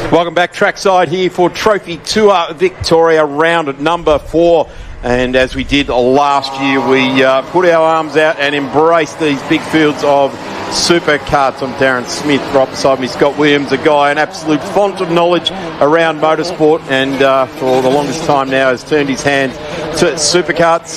Welcome back trackside here for Trophy Tour Victoria round at number 4. And as we did last year, we put our arms out and embraced these big fields of superkarts. I'm Darren Smith, right beside me Scott Williams, a guy, an absolute font of knowledge around motorsport, and for the longest time now has turned his hand to superkarts.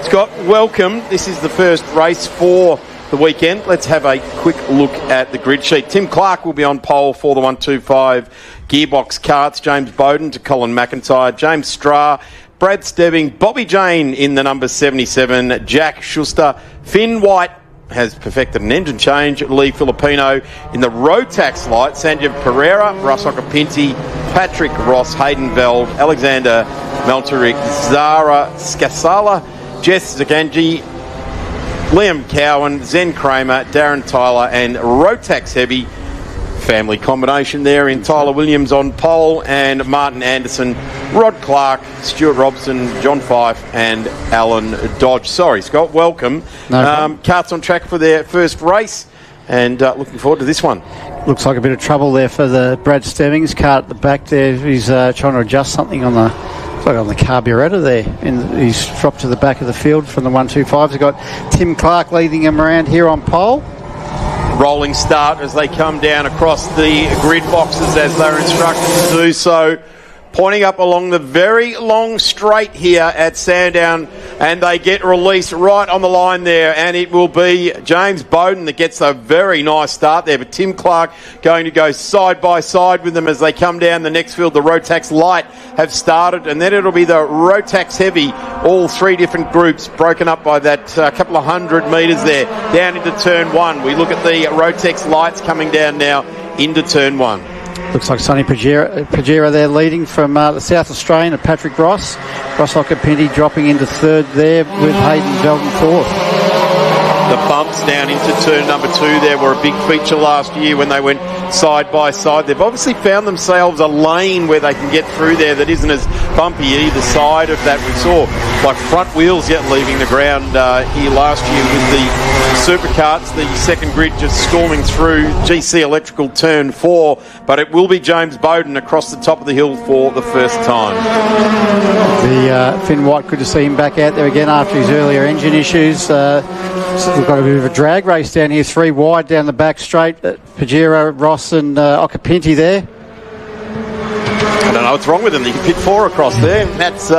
Scott, welcome. This is the first race for the weekend. Let's have a quick look at the grid sheet. Tim Clark will be on pole for the 125 gearbox karts. James Bowden to Colin McIntyre. James Strahr, Brad Stebbing, Bobby Jane in the number 77. Jack Schuster. Finn White has perfected an engine change. Lee Filipino in the rotax light. Sanjeev Pereira, Russ Occhipinti, Patrick Ross, Hayden Veld, Alexander Melterik, Zara Skasala, Jess Zaganji, Liam Cowan, Zen Kramer, Darren Tyler, and Rotax Heavy. Family combination there in Tyler Williams on pole, and Martin Anderson, Rod Clark, Stuart Robson, John Fife, and Alan Dodge. Sorry, Scott, welcome. No karts on track for their first race, and looking forward to this one. Looks like a bit of trouble there for the Brad Stebbings kart at the back there. He's trying to adjust something on the carburettor there, and he's dropped to the back of the field from the 125s. We've got Tim Clark leading him around here on pole. Rolling start as they come down across the grid boxes as they're instructed to do so. Pointing up along the very long straight here at Sandown, and they get released right on the line there, and it will be James Bowden that gets a very nice start there, but Tim Clark going to go side by side with them as they come down the next field. The Rotax Light have started, and then it'll be the Rotax Heavy, all three different groups broken up by that couple of 100 metres there, down into turn 1. We look at the Rotax Lights coming down now into turn 1. Looks like Sonny Pajera there leading from the South Australian of Patrick Ross. Ross Occhipinti dropping into third there with Hayden Velden fourth. The bumps down into turn number 2 there were a big feature last year when they went side by side. They've obviously found themselves a lane where they can get through there that isn't as bumpy either side of that. We saw like front wheels yet leaving the ground here last year with the superkarts. The second grid just storming through GC Electrical turn 4, but it will be James Bowden across the top of the hill for the first time. The Finn White, good to see him back out there again after his earlier engine issues. We've got a bit of a drag race down here, 3 wide down the back straight. Pajero, Ross and Occhipinti there. I don't know what's wrong with them. You can pit 4 across there. That's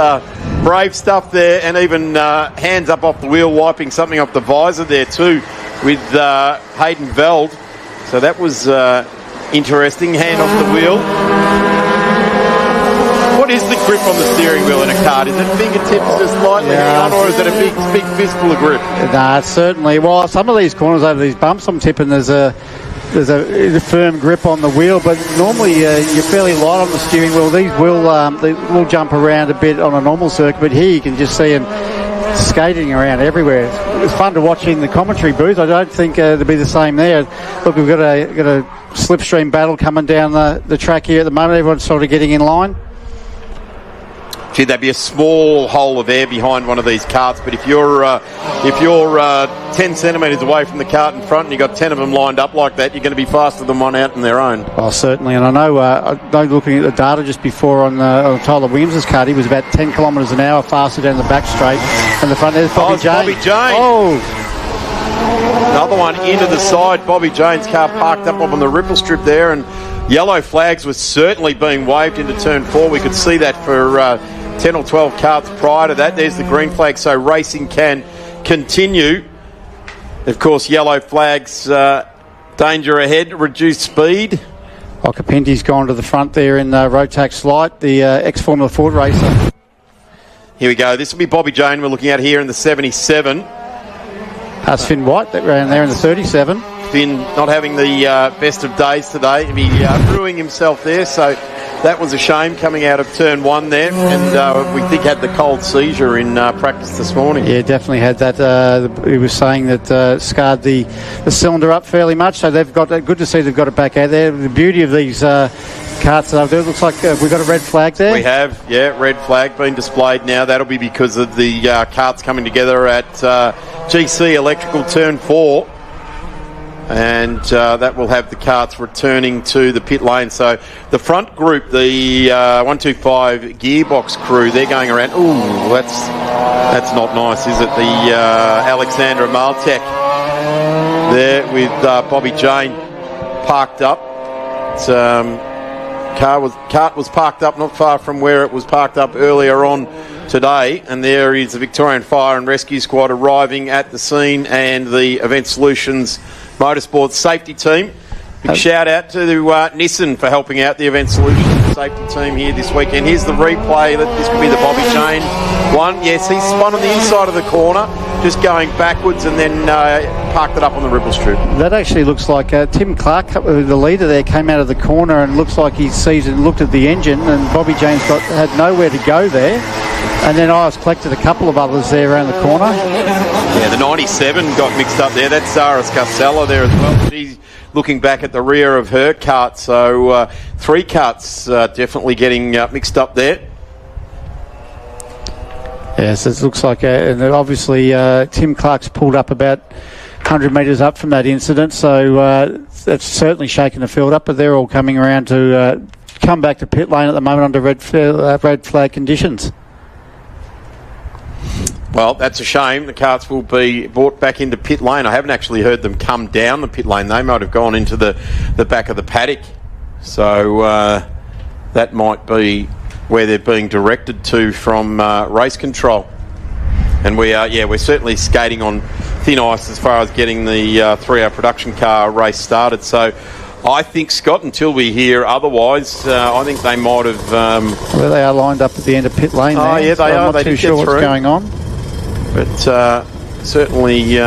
brave stuff there, and even hands up off the wheel, wiping something off the visor there too with Hayden Veld. So that was interesting. Hand off the wheel. What is the grip on the steering wheel in a kart? Is it fingertips just lightly on, or is it a big fistful of grip? Nah, certainly. Well, some of these corners over these bumps I'm tipping, there's a firm grip on the wheel, but normally you're fairly light on the steering wheel. These will jump around a bit on a normal circuit, but here you can just see them skating around everywhere. It's fun to watch in the commentary booth. I don't think it'll be the same there. Look, we've got a slipstream battle coming down the track here at the moment. Everyone's sort of getting in line. Gee, there'd be a small hole of air behind one of these karts, but if you're 10 centimetres away from the kart in front and you've got 10 of them lined up like that, you're going to be faster than one out on their own. Oh, certainly. And I know looking at the data just before on Tyler Williams' kart, he was about 10 kilometres an hour faster down the back straight. And the front there's Bobby Jane. Oh! Another one into the side. Bobby Jane's car parked up on the ripple strip there, and yellow flags were certainly being waved into turn 4. We could see that for 10 or 12 karts prior to that. There's the green flag, so racing can continue. Of course, yellow flags, danger ahead, reduced speed. Occhipinti's gone to the front there in Rotax Light, the ex-Formula Ford racer. Here we go. This will be Bobby Jane we're looking at here in the 77. That's Finn White that ran there in the 37. Finn not having the best of days today. He's ruining himself there, so that was a shame coming out of turn 1 there, and we think had the cold seizure in practice this morning. Yeah, definitely had that. He was saying that scarred the cylinder up fairly much, so they've got good to see they've got it back out there. The beauty of these karts that I've done, it looks like we've got a red flag there. We have, yeah, red flag being displayed now. That'll be because of the karts coming together at GC Electrical turn 4. and that will have the karts returning to the pit lane. So the front group, the 125 gearbox crew, they're going around. Ooh, that's not nice, is it? The Alexandra Maltec there with Bobby Jane parked up. Cart was parked up not far from where it was parked up earlier on today, and there is the Victorian Fire and Rescue Squad arriving at the scene and the Event Solutions Motorsports safety team. Big shout out to Nissan for helping out the Event Solutions safety team here this weekend. Here's the replay. This could be the Bobby Jane one. Yes, he spun on the inside of the corner, just going backwards, and then parked it up on the ripple strip. That actually looks like Tim Clark, the leader there, came out of the corner and looks like he sees and looked at the engine, and Bobby Jane's had nowhere to go there. And then I was collected a couple of others there around the corner. Yeah, the 97 got mixed up there. That's Zara Scarcella there as well. She's looking back at the rear of her kart. So 3 karts definitely getting mixed up there. Yes, it looks like, and obviously Tim Clark's pulled up about 100 metres up from that incident, so that's certainly shaken the field up, but they're all coming around to come back to pit lane at the moment under red flag conditions. Well, that's a shame. The karts will be brought back into pit lane. I haven't actually heard them come down the pit lane. They might have gone into the back of the paddock. So that might be where they're being directed to from race control. And we're certainly skating on thin ice as far as getting the 3-hour production car race started. So I think, Scott, until we hear otherwise, I think they might have... Well, they are lined up at the end of pit lane there. Oh, yeah, they are. I'm not too sure what's going on. But certainly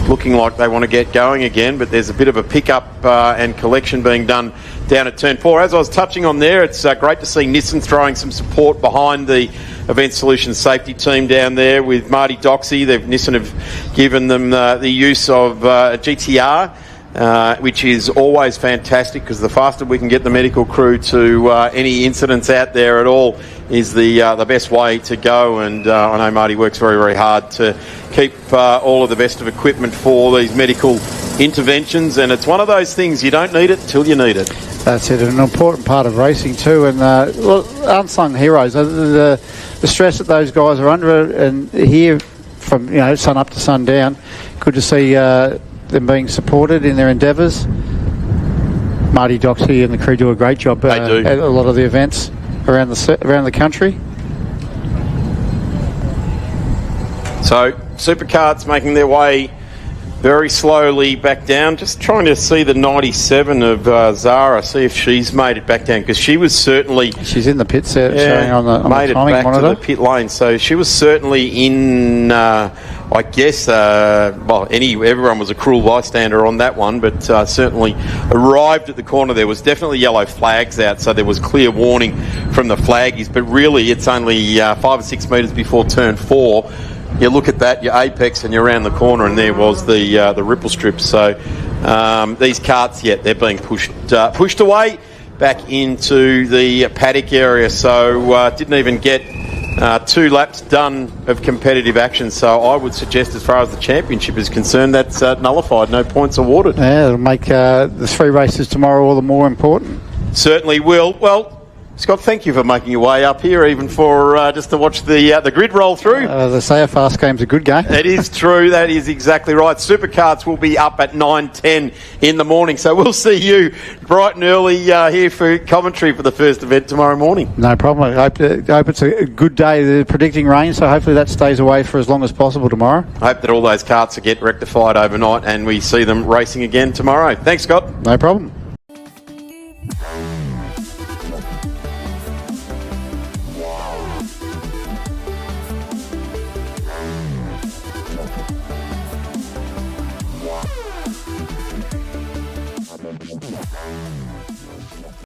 looking like they want to get going again, but there's a bit of a pickup and collection being done down at Turn 4. As I was touching on there, it's great to see Nissan throwing some support behind the Event Solutions safety team down there with Marty Doxey. Nissan have given them the use of GTR, which is always fantastic, because the faster we can get the medical crew to any incidents out there at all is the best way to go. And I know Marty works very, very hard to keep all of the best of equipment for these medical interventions, and it's one of those things, you don't need it till you need it. That's it, an important part of racing too, and unsung heroes. The stress that those guys are under, and here from sun up to sundown, good to see them being supported in their endeavours. Marty Doxey and the crew do a great job at a lot of the events around the country. So Superkarts making their way very slowly back down. Just trying to see the 97 of Zara, see if she's made it back down, because she was certainly... She's in the pit set, showing on the made timing it back monitor. to the pit lane. So she was certainly in, I guess, everyone was a cruel bystander on that one, but certainly arrived at the corner. There was definitely yellow flags out, so there was clear warning from the flaggies, but really it's only 5 or 6 metres before Turn 4. You look at that, your apex, and you're around the corner, and there was the ripple strip. So these karts, they're being pushed away back into the paddock area. So didn't even get 2 laps done of competitive action. So I would suggest, as far as the championship is concerned, that's nullified. No points awarded. Yeah, it'll make the 3 races tomorrow all the more important. Certainly will. Well, Scott, thank you for making your way up here, even for just to watch the grid roll through. They say a fast game's a good game. That is true. That is exactly right. Superkarts will be up at 9:10 in the morning, so we'll see you bright and early here for commentary for the first event tomorrow morning. No problem. I hope it's a good day. They're predicting rain, so hopefully that stays away for as long as possible tomorrow. I hope that all those karts get rectified overnight and we see them racing again tomorrow. Thanks, Scott. No problem. Yeah.